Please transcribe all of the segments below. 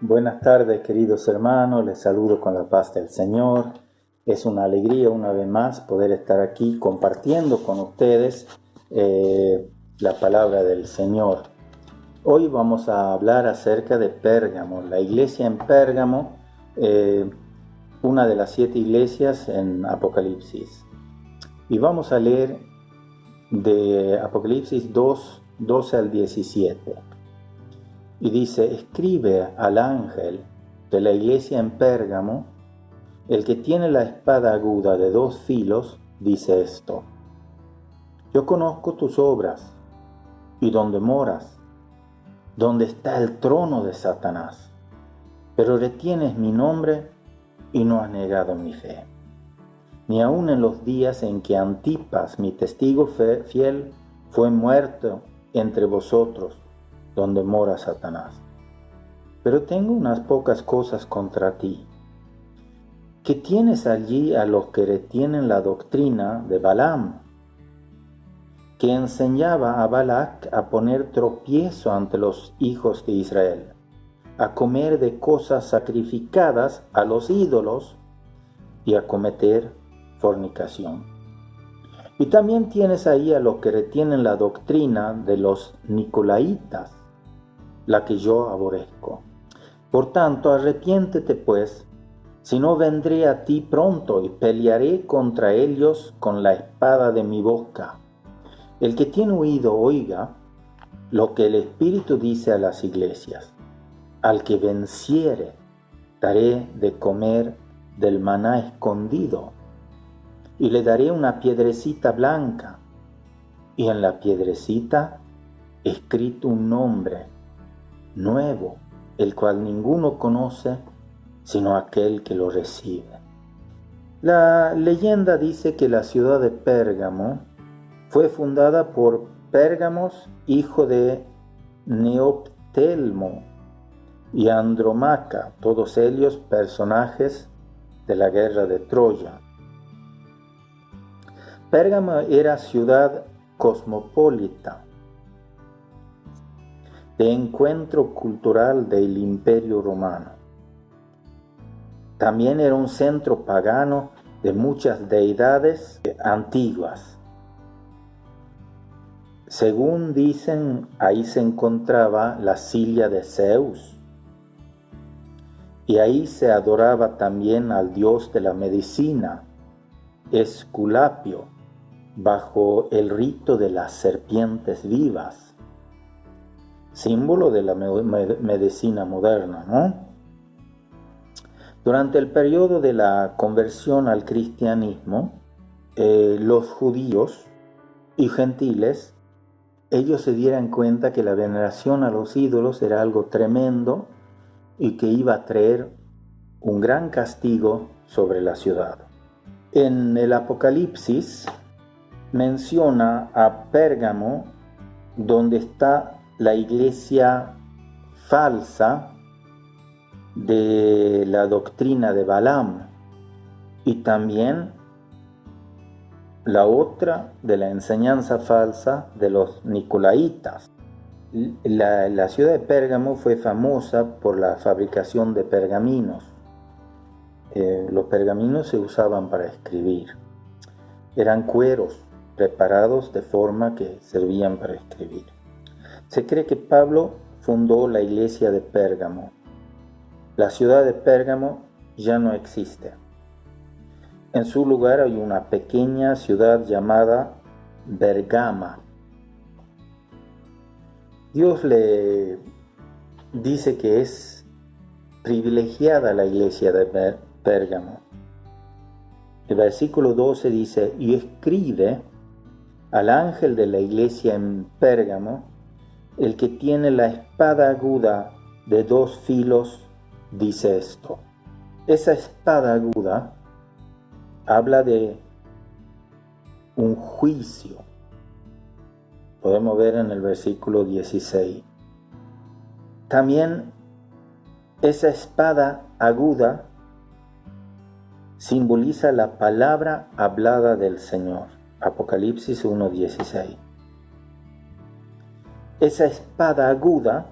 Buenas tardes, queridos hermanos, les saludo con la paz del Señor. Es una alegría una vez más poder estar aquí compartiendo con ustedes la palabra del Señor. Hoy vamos a hablar acerca de Pérgamo, la iglesia en Pérgamo, una de las 7 iglesias en Apocalipsis. Y vamos a leer de Apocalipsis 2, 12 al 17. Y dice: escribe al ángel de la iglesia en Pérgamo, el que tiene la espada aguda de 2 filos, dice esto: yo conozco tus obras y dónde moras, donde está el trono de Satanás, pero retienes mi nombre y no has negado mi fe, ni aun en los días en que Antipas, mi testigo fiel, fue muerto entre vosotros, donde mora Satanás. Pero tengo unas pocas cosas contra ti, que tienes allí a los que retienen la doctrina de Balaam, que enseñaba a Balac a poner tropiezo ante los hijos de Israel, a comer de cosas sacrificadas a los ídolos y a cometer fornicación. Y también tienes ahí a los que retienen la doctrina de los Nicolaitas, la que yo aborrezco. Por tanto, arrepiéntete pues, si no vendré a ti pronto y pelearé contra ellos con la espada de mi boca. El que tiene oído oiga lo que el Espíritu dice a las iglesias. Al que venciere, daré de comer del maná escondido, y le daré una piedrecita blanca, y en la piedrecita escrito un nombre nuevo, el cual ninguno conoce sino aquel que lo recibe. La leyenda dice que la ciudad de Pérgamo fue fundada por Pérgamos, hijo de Neoptelmo, y Andromaca, todos ellos personajes de la guerra de Troya. Pérgamo era ciudad cosmopolita, de encuentro cultural del Imperio Romano. También era un centro pagano de muchas deidades antiguas. Según dicen, ahí se encontraba la silla de Zeus, y ahí se adoraba también al dios de la medicina, Esculapio, bajo el rito de las serpientes vivas, símbolo de la medicina moderna, ¿no? Durante el periodo de la conversión al cristianismo, los judíos y gentiles, ellos se dieran cuenta que la veneración a los ídolos era algo tremendo y que iba a traer un gran castigo sobre la ciudad. En el Apocalipsis menciona a Pérgamo, donde está la iglesia falsa de la doctrina de Balaam, y también la otra de la enseñanza falsa de los Nicolaitas. La ciudad de Pérgamo fue famosa por la fabricación de pergaminos. Los pergaminos se usaban para escribir. Eran cueros preparados de forma que servían para escribir. Se cree que Pablo fundó la iglesia de Pérgamo. La ciudad de Pérgamo ya no existe. En su lugar hay una pequeña ciudad llamada Bergama. Dios le dice que es privilegiada la iglesia de Pérgamo. El versículo 12 dice: y escribe al ángel de la iglesia en Pérgamo, el que tiene la espada aguda de 2 filos, dice esto. Esa espada aguda habla de un juicio. Podemos ver en el versículo 16. También esa espada aguda simboliza la palabra hablada del Señor. Apocalipsis 1:16. Esa espada aguda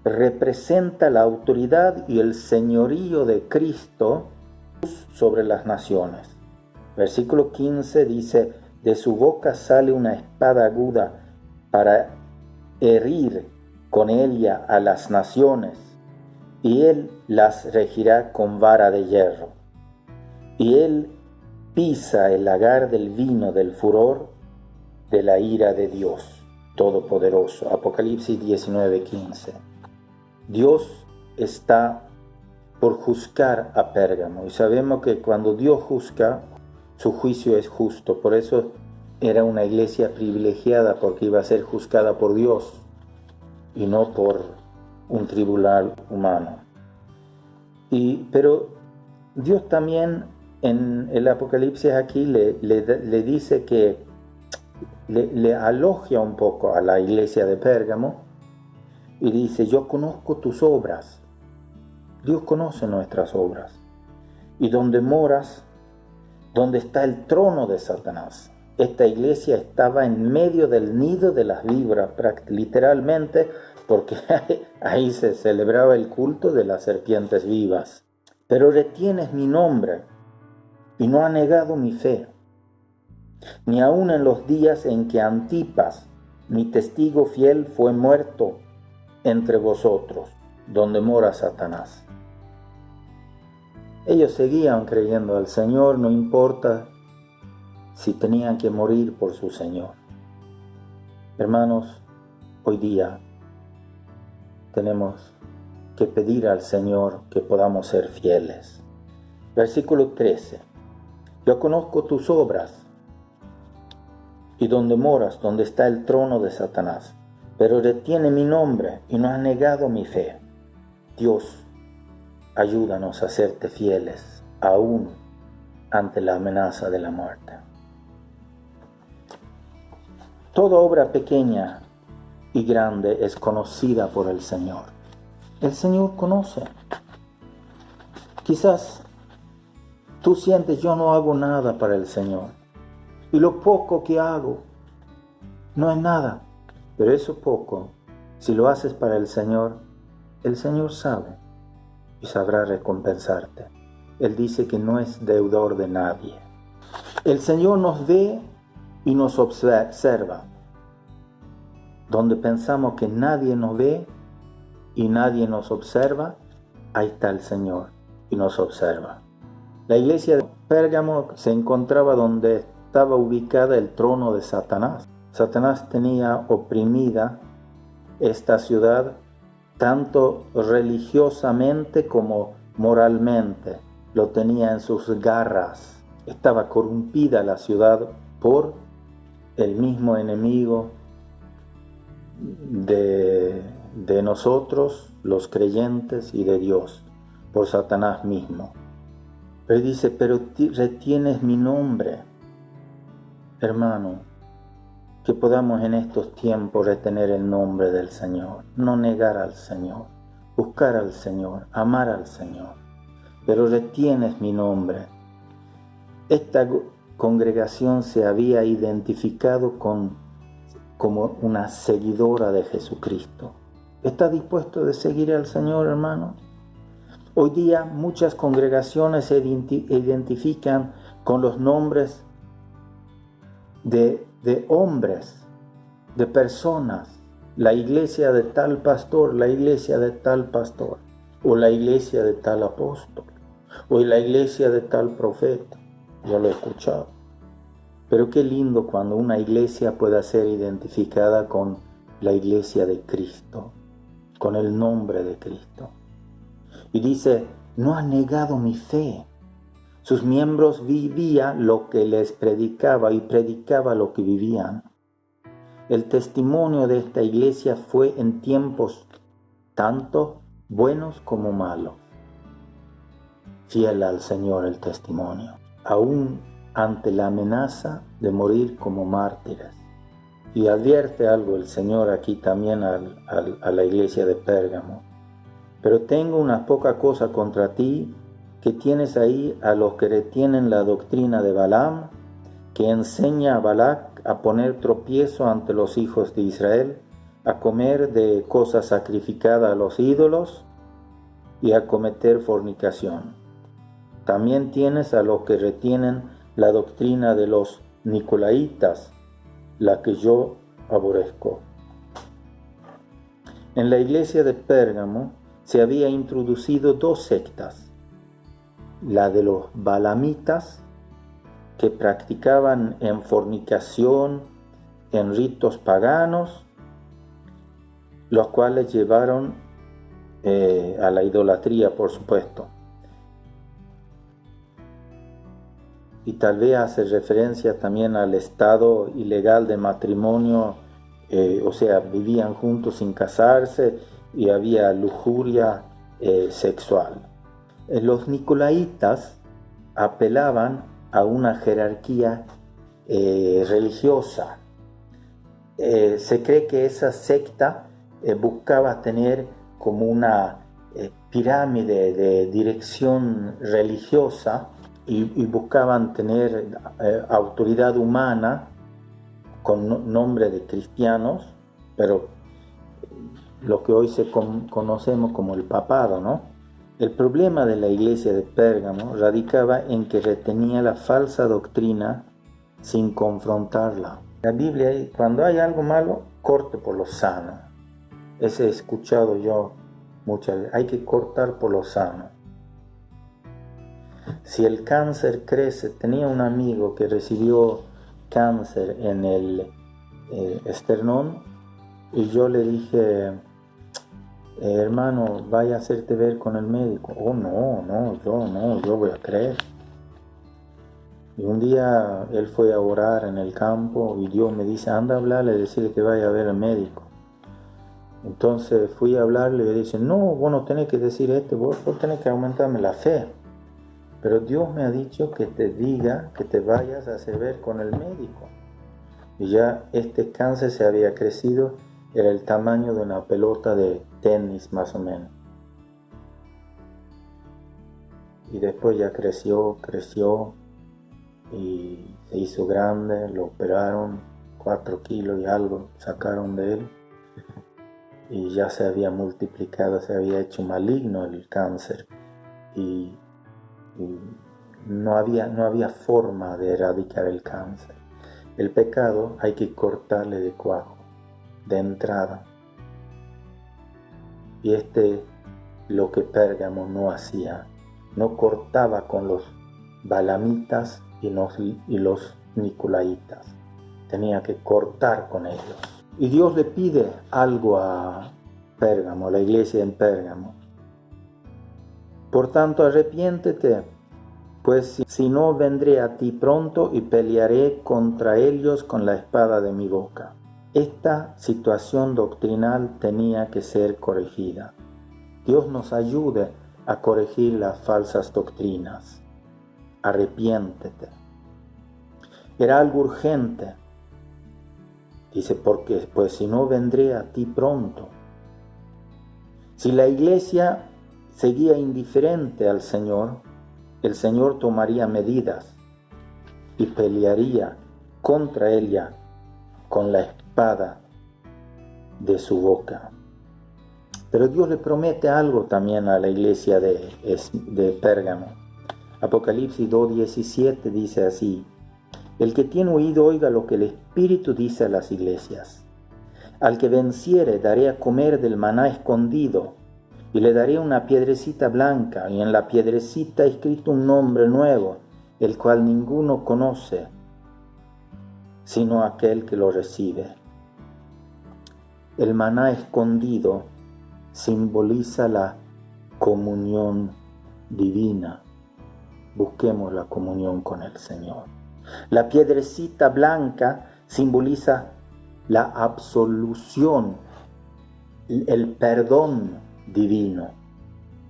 representa la autoridad y el señorío de Cristo sobre las naciones. Versículo 15 dice, de su boca sale una espada aguda para herir con ella a las naciones, y él las regirá con vara de hierro. Y él pisa el lagar del vino del furor de la ira de Dios Todopoderoso. Apocalipsis 19:15. Dios está por juzgar a Pérgamo, y sabemos que cuando Dios juzga, su juicio es justo. Por eso era una iglesia privilegiada, porque iba a ser juzgada por Dios y no por un tribunal humano. Pero Dios también en el Apocalipsis aquí le dice que le alogia un poco a la iglesia de Pérgamo y dice, yo conozco tus obras. Dios conoce nuestras obras. Y donde moras, donde está el trono de Satanás. Esta iglesia estaba en medio del nido de las víboras, literalmente, porque ahí se celebraba el culto de las serpientes vivas. Pero retienes mi nombre y no ha negado mi fe, ni aun en los días en que Antipas, mi testigo fiel, fue muerto entre vosotros, donde mora Satanás. Ellos seguían creyendo al Señor, no importa si tenían que morir por su Señor. Hermanos, hoy día tenemos que pedir al Señor que podamos ser fieles. Versículo 13. Yo conozco tus obras y donde moras, donde está el trono de Satanás, pero retiene mi nombre y no has negado mi fe. Dios, ayúdanos a serte fieles, aún ante la amenaza de la muerte. Toda obra pequeña y grande es conocida por el Señor. El Señor conoce. Quizás tú sientes, yo no hago nada para el Señor, y lo poco que hago no es nada, pero eso poco, si lo haces para el Señor sabe y sabrá recompensarte. Él dice que no es deudor de nadie. El Señor nos ve y nos observa. Donde pensamos que nadie nos ve y nadie nos observa, ahí está el Señor y nos observa. La iglesia de Pérgamo se encontraba donde estaba ubicada el trono de Satanás. Satanás tenía oprimida esta ciudad tanto religiosamente como moralmente. Lo tenía en sus garras. Estaba corrompida la ciudad por el mismo enemigo de nosotros, los creyentes, y de Dios, por Satanás mismo. Pero dice, pero retienes mi nombre. Hermano, que podamos en estos tiempos retener el nombre del Señor, no negar al Señor, buscar al Señor, amar al Señor, pero retienes mi nombre. Esta congregación se había identificado como una seguidora de Jesucristo. ¿Está dispuesto a seguir al Señor, hermano? Hoy día muchas congregaciones se identifican con los nombres de hombres, de personas. La iglesia de tal pastor, la iglesia de tal pastor, o la iglesia de tal apóstol, o la iglesia de tal profeta. Yo lo he escuchado. Pero qué lindo cuando una iglesia pueda ser identificada con la iglesia de Cristo, con el nombre de Cristo. Y dice, no ha negado mi fe. Sus miembros vivían lo que les predicaba y predicaba lo que vivían. El testimonio de esta iglesia fue en tiempos tanto buenos como malos. Fiel al Señor el testimonio, aún ante la amenaza de morir como mártires. Y advierte algo el Señor aquí también a la iglesia de Pérgamo. Pero tengo una poca cosa contra ti, que tienes ahí a los que retienen la doctrina de Balaam, que enseña a Balac a poner tropiezo ante los hijos de Israel, a comer de cosas sacrificadas a los ídolos y a cometer fornicación. También tienes a los que retienen la doctrina de los nicolaitas, la que yo aborrezco. En la iglesia de Pérgamo se había introducido dos sectas, la de los balamitas, que practicaban en fornicación, en ritos paganos, los cuales llevaron a la idolatría, por supuesto. Y tal vez hace referencia también al estado ilegal de matrimonio, o sea, vivían juntos sin casarse y había lujuria sexual. Los nicolaitas apelaban a una jerarquía religiosa. Se cree que esa secta buscaba tener como una pirámide de dirección religiosa y buscaban tener autoridad humana con nombre de cristianos, pero lo que hoy conocemos como el papado, ¿no? El problema de la iglesia de Pérgamo radicaba en que retenía la falsa doctrina sin confrontarla. La Biblia, cuando hay algo malo, corte por lo sano. Ese he escuchado yo muchas veces. Hay que cortar por lo sano. Si el cáncer crece, tenía un amigo que recibió cáncer en el esternón y yo le dije, hermano, vaya a hacerte ver con el médico. Oh, yo voy a creer. Y un día él fue a orar en el campo y Dios me dice, anda a hablarle, decirle que vaya a ver al médico. Entonces fui a hablarle y le dice, no, vos no tenés que decir esto, vos tenés que aumentarme la fe. Pero Dios me ha dicho que te diga que te vayas a hacer ver con el médico. Y ya este cáncer se había crecido, era el tamaño de una pelota de tenis más o menos. Y después ya creció y se hizo grande, lo operaron, 4 kilos y algo sacaron de él. Y ya se había multiplicado, se había hecho maligno el cáncer. Y no había forma de erradicar el cáncer. El pecado hay que cortarle de cuajo, de entrada. Y lo que Pérgamo no hacía, no cortaba con los balamitas y los nicolaitas. Tenía que cortar con ellos. Y Dios le pide algo a Pérgamo, a la iglesia en Pérgamo. Por tanto, arrepiéntete, pues si no vendré a ti pronto y pelearé contra ellos con la espada de mi boca. Esta situación doctrinal tenía que ser corregida. Dios nos ayude a corregir las falsas doctrinas. Arrepiéntete. Era algo urgente. Dice, porque pues si no vendré a ti pronto. Si la iglesia seguía indiferente al Señor, el Señor tomaría medidas y pelearía contra ella con la espada de su boca. Pero Dios le promete algo también a la iglesia de Pérgamo. Apocalipsis 2:17 dice así: el que tiene oído oiga lo que el Espíritu dice a las iglesias. Al que venciere daré a comer del maná escondido, y le daré una piedrecita blanca, y en la piedrecita escrito un nombre nuevo, el cual ninguno conoce, sino aquel que lo recibe. El maná escondido simboliza la comunión divina. Busquemos la comunión con el Señor. La piedrecita blanca simboliza la absolución, el perdón divino.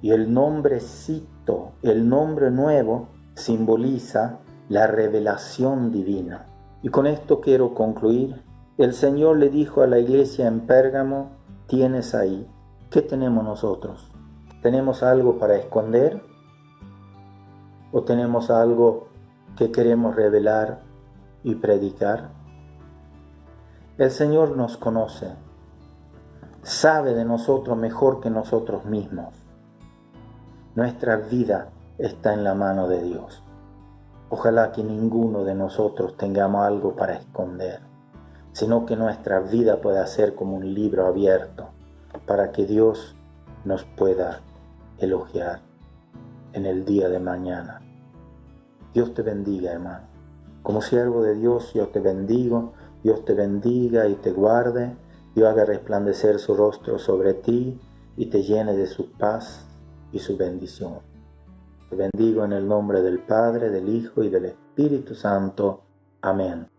Y el nombrecito, el nombre nuevo, simboliza la revelación divina. Y con esto quiero concluir. El Señor le dijo a la iglesia en Pérgamo: tienes ahí. ¿Qué tenemos nosotros? ¿Tenemos algo para esconder? ¿O tenemos algo que queremos revelar y predicar? El Señor nos conoce sabe de nosotros mejor que nosotros mismos. Nuestra vida está en la mano de Dios. Ojalá que ninguno de nosotros tengamos algo para esconder, sino que nuestra vida pueda ser como un libro abierto para que Dios nos pueda elogiar en el día de mañana. Dios te bendiga, hermano. Como siervo de Dios, yo te bendigo. Dios te bendiga y te guarde. Dios haga resplandecer su rostro sobre ti y te llene de su paz y su bendición. Te bendigo en el nombre del Padre, del Hijo y del Espíritu Santo. Amén.